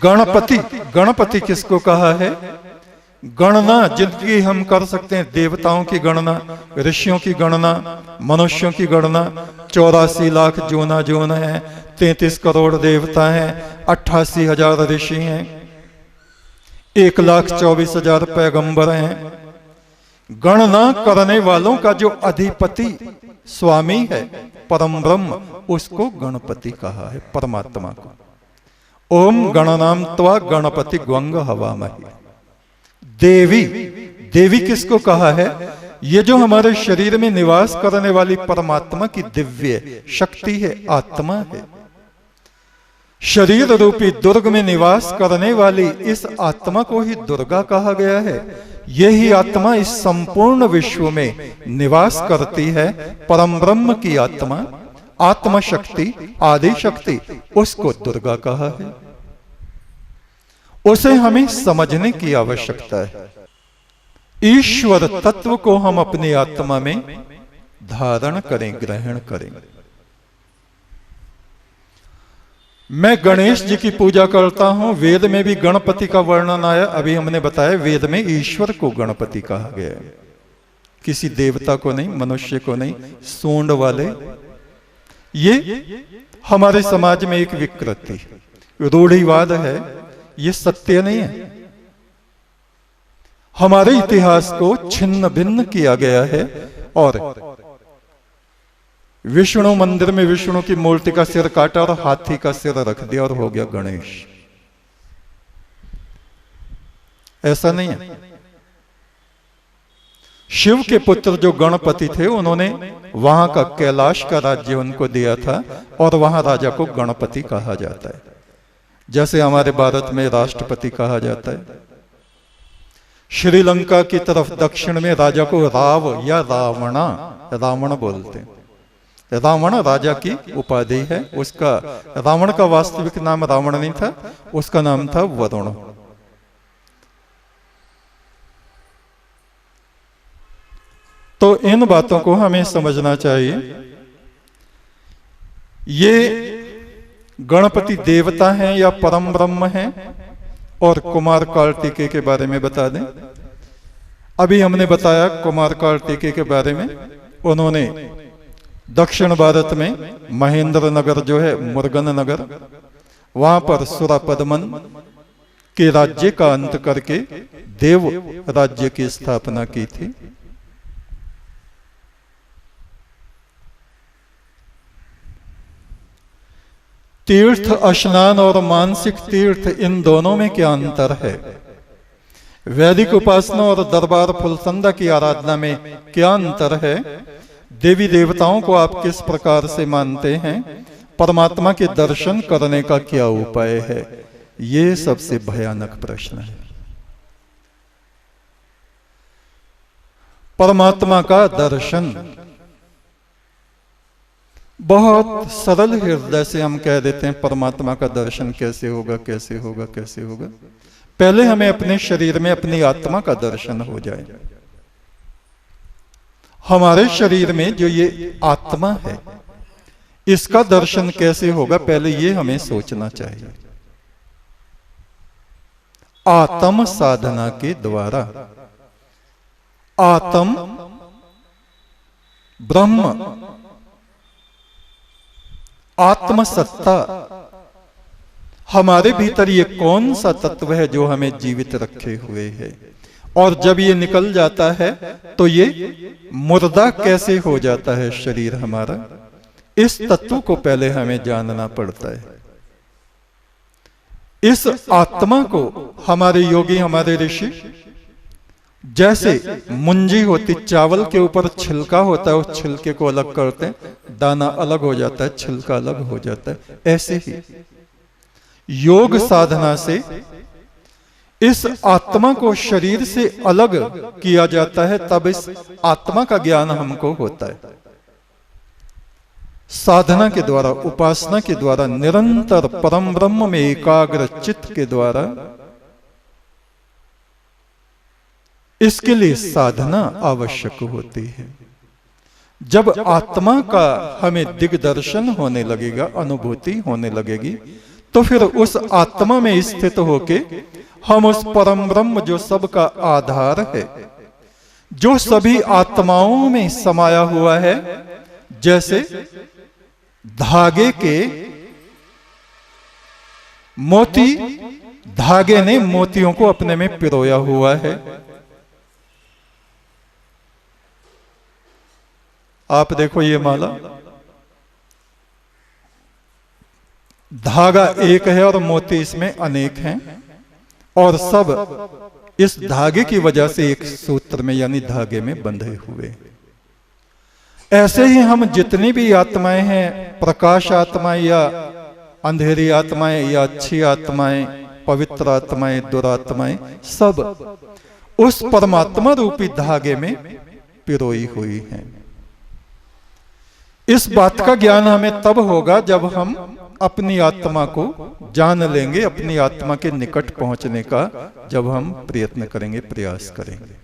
गणपति, गणपति किसको कहा है? गणना जिनकी हम कर सकते हैं, देवताओं की गणना, ऋषियों की गणना, मनुष्यों की गणना। 84 लाख जोना जोन है, 33 करोड़ देवता हैं, 88,000 ऋषि हैं, 1,24,000 पैगंबर हैं। गणना करने वालों का जो अधिपति स्वामी है, परम ब्रह्म, उसको गणपति कहा है, परमात्मा को। ओम गणनाम त्वा गणपति ग्वंग हवामहि। देवी, देवी किसको कहा है? ये जो हमारे शरीर में निवास करने वाली परमात्मा की दिव्य शक्ति है, आत्मा है। शरीर रूपी दुर्ग में निवास करने वाली इस आत्मा को ही दुर्गा कहा गया है। यही आत्मा इस संपूर्ण विश्व में निवास करती है। परम ब्रह्म की आत्मा, आत्मा शक्ति, आदि शक्ति, उसको दुर्गा कहा है। उसे हमें समझने की आवश्यकता है। ईश्वर तत्व को हम अपनी आत्मा में धारण करें, ग्रहण करें। मैं गणेश जी की पूजा करता हूं। वेद में भी गणपति का वर्णन आया। अभी हमने बताया वेद में ईश्वर को गणपति कहा गया है, किसी देवता को नहीं, मनुष्य को नहीं। सूंड वाले, ये हमारे समाज में एक विकृति, रूढ़िवाद है, ये सत्य नहीं है। हमारे इतिहास को छिन्न भिन्न किया गया है और विष्णु मंदिर में विष्णु की मूर्ति का सिर काटा और हाथी का सिर रख दिया और हो गया गणेश। ऐसा नहीं है। शिव के पुत्र जो गणपति थे, उन्होंने वहां का कैलाश का राज्य उनको दिया था और वहां राजा को गणपति कहा जाता है, जैसे हमारे भारत में राष्ट्रपति कहा जाता है। श्रीलंका की तरफ दक्षिण में राजा को राव या रावणा, रावण बोलते हैं। रावण राजा की उपाधि है। उसका, रावण का वास्तविक नाम रावण नहीं था, उसका नाम था वरुण। तो इन बातों को हमें समझना चाहिए। ये गणपति देवता हैं या परम ब्रह्म हैं? और कुमार कार्तिकेय के बारे में बता दें। अभी हमने बताया कुमार कार्तिकेय के बारे में। उन्होंने दक्षिण भारत में महेंद्र नगर जो है, मुर्गन नगर, वहां पर सुरापदमन के राज्य का अंत करके देव राज्य की स्थापना की थी। तीर्थ स्नान और मानसिक तीर्थ, इन दोनों में क्या अंतर है? वैदिक उपासना और दरबार फुलसंदा की आराधना में क्या अंतर है? देवी देवताओं को आप किस प्रकार से मानते हैं? परमात्मा के दर्शन करने का क्या उपाय है? ये सबसे भयानक प्रश्न है। परमात्मा का दर्शन बहुत सरल हृदय से हम कह देते हैं, परमात्मा का दर्शन कैसे होगा, कैसे होगा, कैसे होगा? पहले हमें अपने शरीर में अपनी आत्मा का दर्शन हो जाए। हमारे शरीर में जो ये आत्मा है, इसका दर्शन कैसे होगा, पहले ये हमें सोचना चाहिए। आत्म साधना के द्वारा, आत्म ब्रह्म, आत्मसत्ता, हमारे भीतर ये कौन सा तत्व है जो हमें जीवित रखे हुए है? और जब ये निकल जाता है तो ये मुर्दा कैसे हो जाता है शरीर हमारा? इस तत्व को पहले हमें जानना पड़ता है। इस आत्मा को हमारे योगी, हमारे ऋषि, जैसे मुंजी होती, चावल के ऊपर छिलका होता है, उस छिलके को अलग करते हैं, दाना अलग हो जाता है, छिलका अलग हो जाता है। ऐसे ही योग साधना से इस आत्मा को शरीर से अलग किया जाता है, तब इस आत्मा का ज्ञान हमको होता है। साधना के द्वारा, उपासना के द्वारा, निरंतर परम ब्रह्म में एकाग्र चित्त के द्वारा, इसके लिए साधना आवश्यक होती है। जब आत्मा का हमें दिग्दर्शन होने लगेगा, अनुभूति होने लगेगी, तो फिर उस आत्मा में स्थित होके हम उस परम ब्रह्म जो सबका आधार है, जो सभी आत्माओं में समाया हुआ है, जैसे धागे के मोती, धागे ने मोतियों को अपने में पिरोया हुआ है। आप देखो ये माला, धागा एक है और मोती इसमें अनेक हैं, और सब इस धागे की वजह से एक सूत्र में यानी धागे में बंधे हुए। ऐसे ही हम जितनी भी आत्माएं हैं, प्रकाश आत्माएं या अंधेरी आत्माएं या अच्छी आत्माएं, पवित्र आत्माएं, दुरात्माएं, सब उस परमात्मा रूपी धागे में पिरोई हुई हैं। इस बात का ज्ञान हमें तब होगा जब हम अपनी आत्मा को जान लेंगे, अपनी आत्मा के निकट पहुंचने का जब हम प्रयत्न करेंगे, प्रयास करेंगे।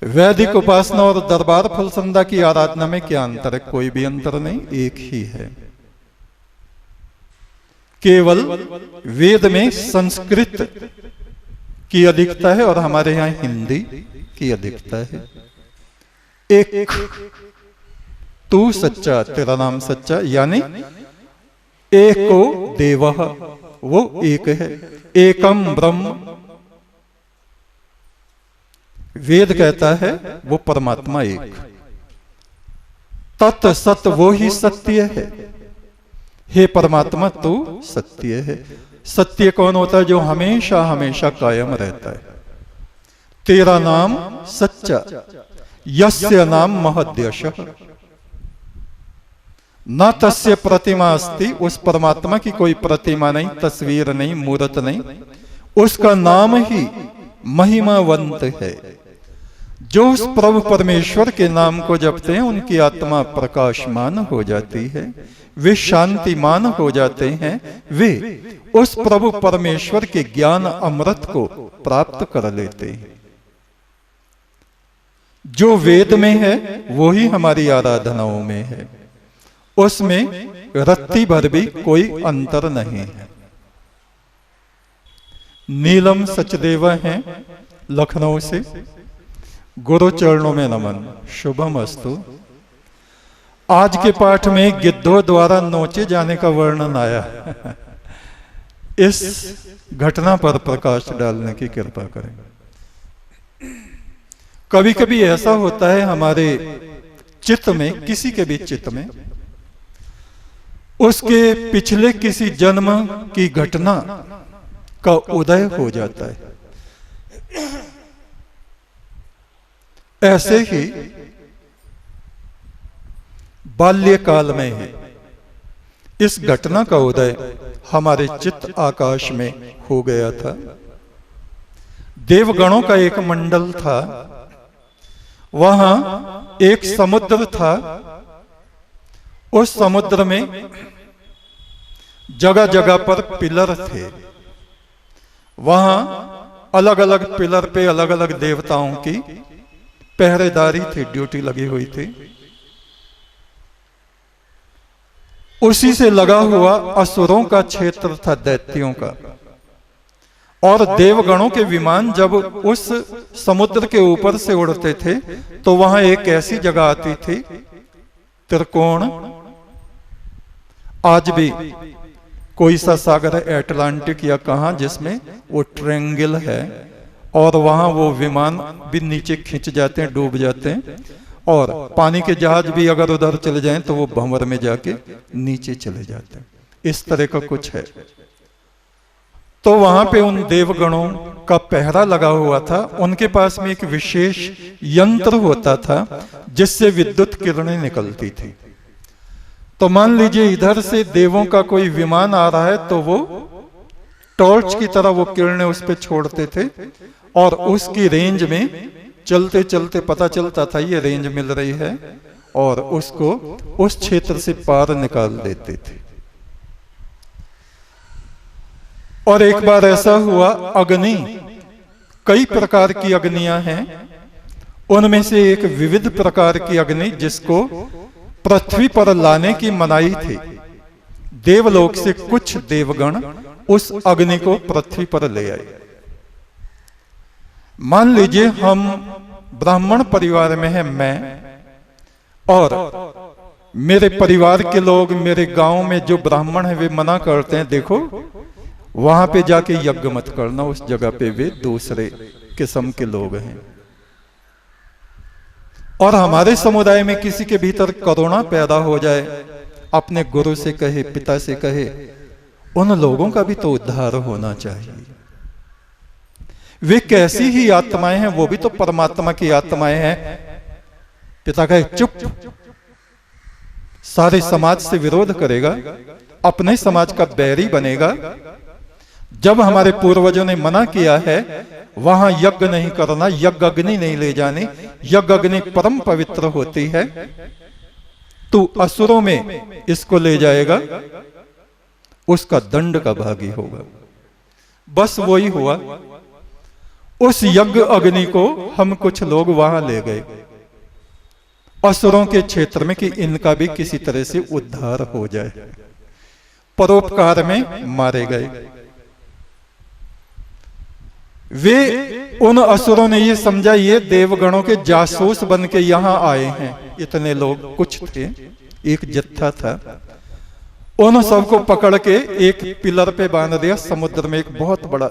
वैदिक उपासना और दरबार फलसंदा की आराधना में क्या अंतर है? कोई भी अंतर नहीं, एक ही है। केवल वेद में संस्कृत की अधिकता है और हमारे यहां हिंदी की अधिकता है। एक तू सच्चा, तेरा नाम सच्चा, यानी एको देवः, वो एक है। एकम ब्रह्म, वेद कहता है वो परमात्मा एक। तत् सत, वो ही सत्य है। हे परमात्मा तू सत्य है। सत्य कौन होता है? जो हमेशा हमेशा कायम रहता है। तेरा नाम सच्चा, यस्य नाम महद्यशः न तस्य प्रतिमा अस्ति, उस परमात्मा की कोई प्रतिमा नहीं, तस्वीर नहीं, मूर्त नहीं, उसका नाम ही महिमावंत है। जो उस प्रभु परमेश्वर के नाम को जपते हैं उनकी आत्मा प्रकाशमान हो जाती है, वे शांतिमान हो जाते हैं, वे उस प्रभु परमेश्वर के ज्ञान अमृत को प्राप्त कर लेते हैं। जो वेद में है वो ही हमारी आराधनाओं में है, उसमें रत्ती भर भी कोई अंतर नहीं है। नीलम सचदेव हैं लखनऊ से, गुरु चरणों में नमन, शुभम अस्तु। आज के पाठ में गिद्धों द्वारा नोचे जाने का वर्णन आया। इस घटना पर प्रकाश डालने की कृपा करें। कभी कभी ऐसा होता है हमारे चित्त में, किसी के भी चित्त में, उसके पिछले किसी जन्म की घटना का उदय हो जाता है। ऐसे ही बाल्यकाल में ही इस घटना का उदय हमारे चित्त आकाश में हो गया था। देवगणों का एक मंडल था, वहां एक समुद्र था। उस समुद्र में जगह जगह पर पिलर थे, वहां अलग अलग पिलर पे अलग अलग देवताओं की पहरेदारी थी, ड्यूटी लगी हुई थी। उसी से लगा हुआ असुरों का क्षेत्र था, दैत्यों का। और देवगणों के विमान जब उस समुद्र के ऊपर से उड़ते थे तो वहां एक ऐसी जगह आती थी, त्रिकोण। आज भी कोई सा सागर है, एटलांटिक या कहां, जिसमें वो ट्रायंगल है, और वहां वो विमान भी नीचे खिंच जाते हैं, डूब जाते हैं, और पानी के जहाज भी अगर उधर चले जाएं तो वो भंवर में जाके नीचे चले जाते हैं। इस तरह का कुछ है। तो वहां पे उन देवगणों का पहरा लगा हुआ था। उनके पास में एक विशेष यंत्र होता था जिससे विद्युत किरणें निकलती थी। तो मान लीजिए इधर से देवों का कोई विमान आ रहा है तो वो टॉर्च की तरह वो किरणें उस पर छोड़ते थे, और उसकी रेंज में चलते चलते पता चलता था ये रेंज मिल रही है, और उसको उस क्षेत्र से पार निकाल देते थे। और एक बार ऐसा हुआ, अग्नि, कई प्रकार की अग्नियां हैं, उनमें से एक विविध प्रकार की अग्नि जिसको पृथ्वी पर लाने की मनाही थी। देवलोक से कुछ देवगण उस अग्नि को पृथ्वी पर ले आए। मान लीजिए हम ब्राह्मण परिवार में है मैं, और मेरे परिवार के लोग, मेरे गांव में जो ब्राह्मण है वे मना करते हैं, देखो वहां पे जाके यज्ञ मत करना, उस जगह पे वे दूसरे किस्म के लोग हैं। और हमारे समुदाय में किसी के भीतर करुणा पैदा हो जाए, अपने गुरु से कहे, पिता से कहे, उन लोगों का भी तो उद्धार होना चाहिए। वे कैसी ही आत्माएं हैं, वो भी तो परमात्मा की आत्माएं हैं। पिता कहे चुप, सारे समाज से विरोध करेगा, अपने समाज का बैरी बनेगा। जब हमारे पूर्वजों ने मना किया है वहां यज्ञ नहीं करना, यज्ञ अग्नि नहीं ले जानी, यज्ञ अग्नि परम पवित्र होती है, तू असुरों में इसको ले जाएगा, उसका दंड का भागी होगा। बस वही हुआ। उस यज्ञ अग्नि को हम कुछ लोग वहां ले गए असुरों के क्षेत्र में, कि इनका भी किसी तरह से उद्धार हो जाए। परोपकार में मारे गए। वे उन असुरों ने ये समझा ये देवगणों के जासूस बन के यहां आए हैं। इतने लोग कुछ थे, एक जत्था था। उन सबको पकड़ के एक पिलर पे बांध दिया। समुद्र में एक बहुत बड़ा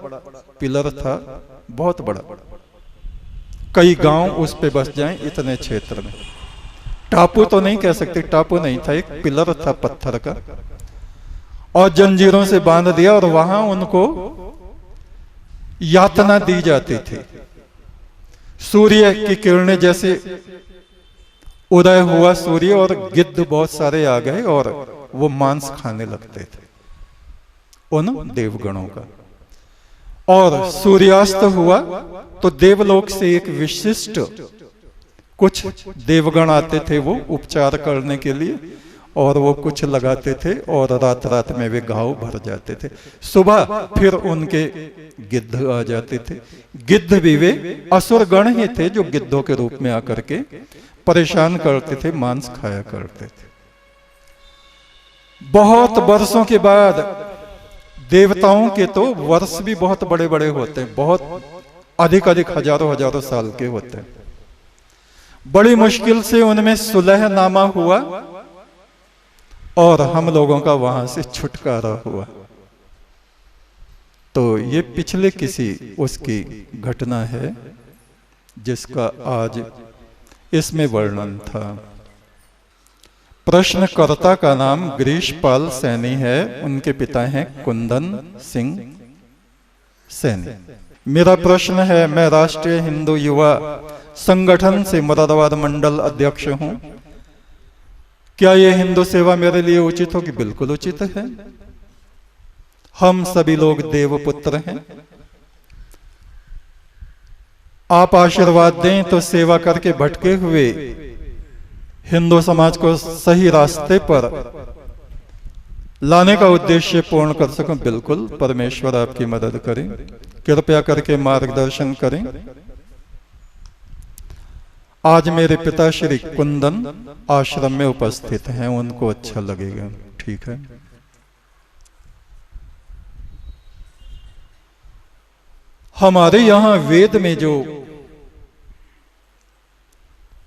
पिलर था, बहुत बड़ा, कई गांव उस पे बस जाएं इतने क्षेत्र में। टापू तो नहीं कह सकते, टापू नहीं था, एक पिलर था पत्थर का, और जंजीरों से बांध दिया। और वहां उनको यातना दी जाती थी। सूर्य की किरणें जैसे उदय हुआ सूर्य, और गिद्ध बहुत सारे आ गए और वो मांस खाने लगते थे उन देवगणों का। और सूर्यास्त हुआ तो देवलोक से एक विशिष्ट कुछ देवगण आते थे वो उपचार करने के लिए, और वो कुछ लगाते थे और रात रात में वे घाव भर जाते थे। सुबह फिर उनके गिद्ध आ जाते थे। गिद्ध भी वे असुर गण ही थे जो गिद्धों के रूप में आकर के परेशान करते थे, मांस खाया करते थे। बहुत वर्षों के बाद, देवताओं के तो वर्ष भी बहुत बड़े बड़े होते हैं, बहुत अधिक अधिक हजारों हजारों साल के होते हैं। बड़ी मुश्किल से उनमें सुलहनामा हुआ और हम लोगों का वहां से छुटकारा हुआ। तो ये पिछले किसी उसकी घटना है जिसका आज इसमें वर्णन था। प्रश्नकर्ता का नाम गिरीशपाल सैनी है, उनके पिता हैं कुंदन सिंह सैनी। मेरा प्रश्न है, मैं राष्ट्रीय हिंदू युवा संगठन से मुरादाबाद मंडल अध्यक्ष हूं। क्या यह हिंदू सेवा मेरे लिए उचित होगी? बिल्कुल उचित है। हम सभी लोग देवपुत्र हैं। आप आशीर्वाद दें तो सेवा करके भटके हुए हिंदू समाज को सही रास्ते पर लाने का उद्देश्य पूर्ण कर सकूं। बिल्कुल, परमेश्वर आपकी मदद करें, कृपया करके मार्गदर्शन करें। आज मेरे पिता श्री कुंदन आश्रम में उपस्थित हैं, उनको अच्छा लगेगा। ठीक है। हमारे यहां वेद में जो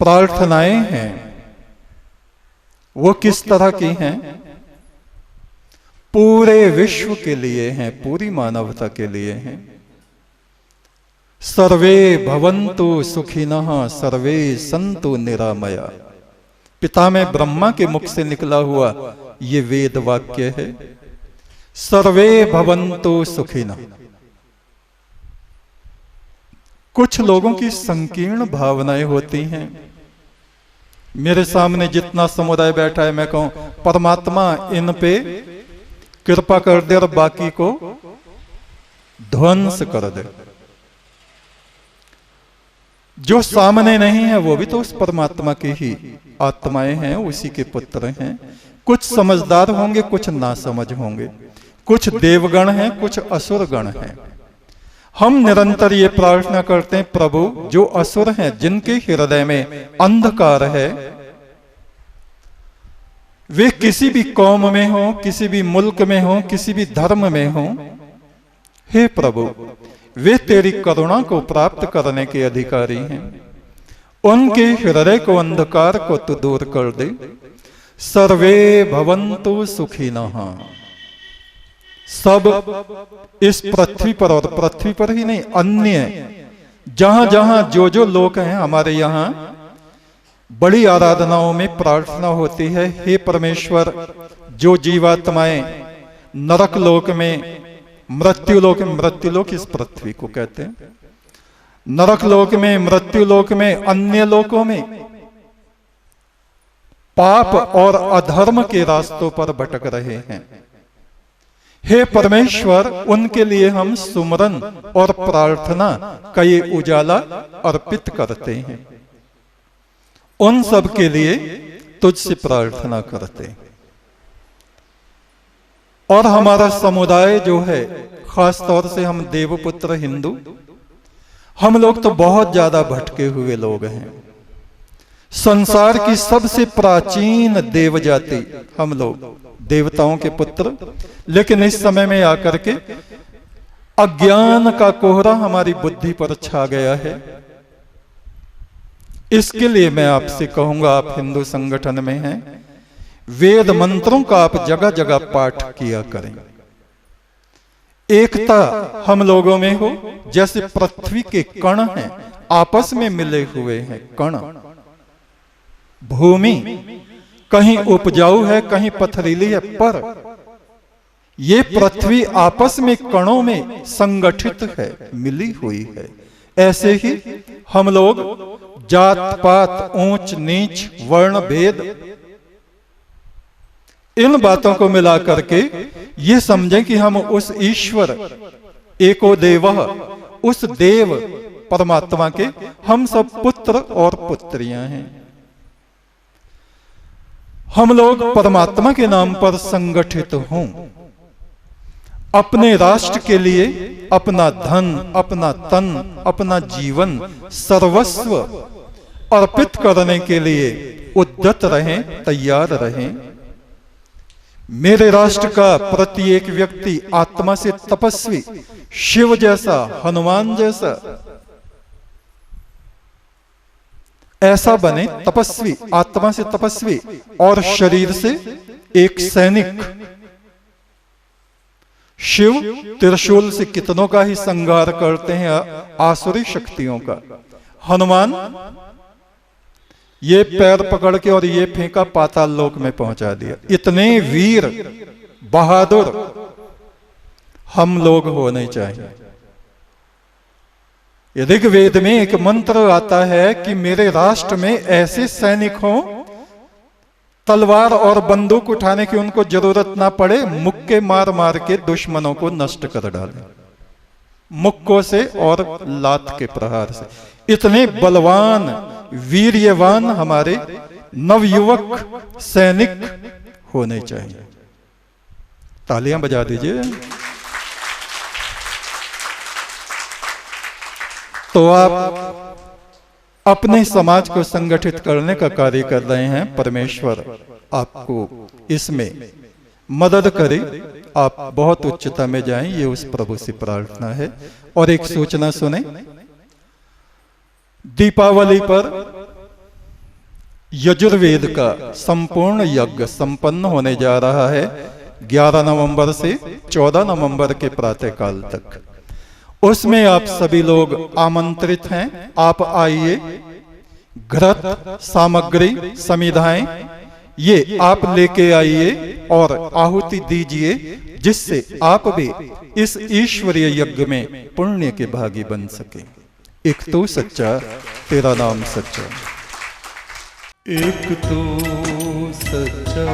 प्रार्थनाएं हैं वो किस तरह की हैं? पूरे विश्व के लिए हैं, पूरी मानवता के लिए हैं। सर्वे भवन्तु सुखिनः सर्वे सन्तु निरामया। पिता में ब्रह्मा के मुख से निकला हुआ ये वेद वाक्य है, सर्वे भवन्तु सुखिनः। कुछ लोगों की संकीर्ण भावनाएं होती हैं। मेरे सामने जितना समुदाय बैठा है, मैं कहूं परमात्मा इन पे कृपा कर दे और बाकी को ध्वंस कर दे। जो सामने नहीं है वो भी तो उस परमात्मा की ही आत्माएं हैं, उसी के पुत्र हैं। कुछ समझदार होंगे, कुछ नासमझ होंगे, कुछ देवगण हैं, कुछ असुर गण हैं। हम निरंतर ये प्रार्थना करते हैं, प्रभु जो असुर हैं, जिनके हृदय में अंधकार है, वे किसी भी कौम में हो, किसी भी मुल्क में हो, किसी भी धर्म में हो, हे प्रभु वे तेरी करुणा को प्राप्त करने के अधिकारी हैं। उनके हृदय को, अंधकार को तू दूर कर दे। सर्वे भवन्तु सुखिनः। सब इस पृथ्वी पर, और पृथ्वी पर ही नहीं, अन्य जहां जहां जो जो लोग हैं, हमारे यहाँ बड़ी आराधनाओं में प्रार्थना होती है, हे परमेश्वर जो जीवात्माएं नरक लोक में, मृत्युलोक इस पृथ्वी को कहते हैं, नरक लोक में, मृत्युलोक में, अन्य लोकों में पाप और अधर्म के रास्तों पर भटक रहे हैं, हे परमेश्वर उनके लिए हम सुमरन और प्रार्थना का ये उजाला अर्पित करते हैं। उन सब के लिए तुझसे प्रार्थना करते हैं। और हमारा समुदाय जो है, खास तौर से हम देवपुत्र हिंदू, हम लोग तो बहुत ज्यादा भटके हुए लोग हैं। संसार की सबसे प्राचीन देव जाति हम लोग, देवताओं के पुत्र, लेकिन इस समय में आकर के अज्ञान का कोहरा हमारी बुद्धि पर छा गया है। इसके लिए मैं आपसे कहूंगा, आप हिंदू संगठन में हैं, वेद मंत्रों का आप जगह जगह पाठ किया करें। एकता हम लोगों में हो, जैसे पृथ्वी के कण हैं, आपस में मिले हुए हैं कण। भूमि कहीं उपजाऊ है, कहीं पथरीली है, पर ये पृथ्वी आपस में कणों में संगठित है, मिली हुई है। ऐसे ही हम लोग जात पात, ऊंच नीच, वर्ण भेद, इन बातों को मिला करके ये समझें कि हम उस ईश्वर एको देवः, उस देव परमात्मा के हम सब पुत्र और पुत्रियां हैं। हम लोग परमात्मा के नाम पर संगठित हों, अपने राष्ट्र के लिए अपना धन, अपना तन, अपना जीवन, सर्वस्व अर्पित करने के लिए उद्यत रहें, तैयार रहें। मेरे राष्ट्र का प्रत्येक व्यक्ति आत्मा से तपस्वी, शिव जैसा, हनुमान जैसा ऐसा बने, तपस्वी, आत्मा से तपस्वी और शरीर से एक सैनिक। शिव त्रिशूल से कितनों का ही संहार करते हैं, आसुरी शक्तियों का। हनुमान ये पैर पकड़ के और ये फेंका, पाताल लोक में पहुंचा दिया। इतने वीर बहादुर हम लोग होने चाहिए। ऋग्वेद में एक मंत्र आता है कि मेरे राष्ट्र में ऐसे सैनिक हों, तलवार और बंदूक उठाने की उनको जरूरत ना पड़े, मुक्के मार मार के दुश्मनों को नष्ट कर डाले, मुक्कों से और लात के प्रहार से। इतने बलवान, वीर्यवान हमारे नवयुवक सैनिक होने चाहिए। तालियां बजा दीजिए। तो आप अपने समाज को संगठित करने का कार्य कर रहे हैं। परमेश्वर आपको इसमें मदद करे, आप बहुत उच्चता में जाएं, ये उस प्रभु से प्रार्थना है। और एक सूचना सुने, दीपावली पर यजुर्वेद का संपूर्ण यज्ञ संपन्न होने जा रहा है 11 नवंबर से 14 नवंबर के प्रातः काल तक। उसमें आप सभी लोग आमंत्रित हैं। आप आइए, घृत, सामग्री, समिधाएं ये आप लेके आइए और आहुति दीजिए, जिससे आप भी इस ईश्वरीय यज्ञ में पुण्य के भागी बन सके। एक तू सच्चा, तेरा नाम सच्चा। एक तू सच्चा,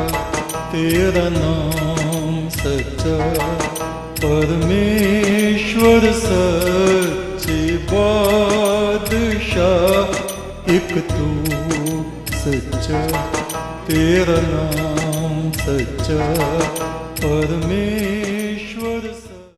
तेरा नाम सच्चा, परमेश्वर सच्चे बादशाह। एक तू सच्चा, तेरा नाम सच्चा, परमेश्वर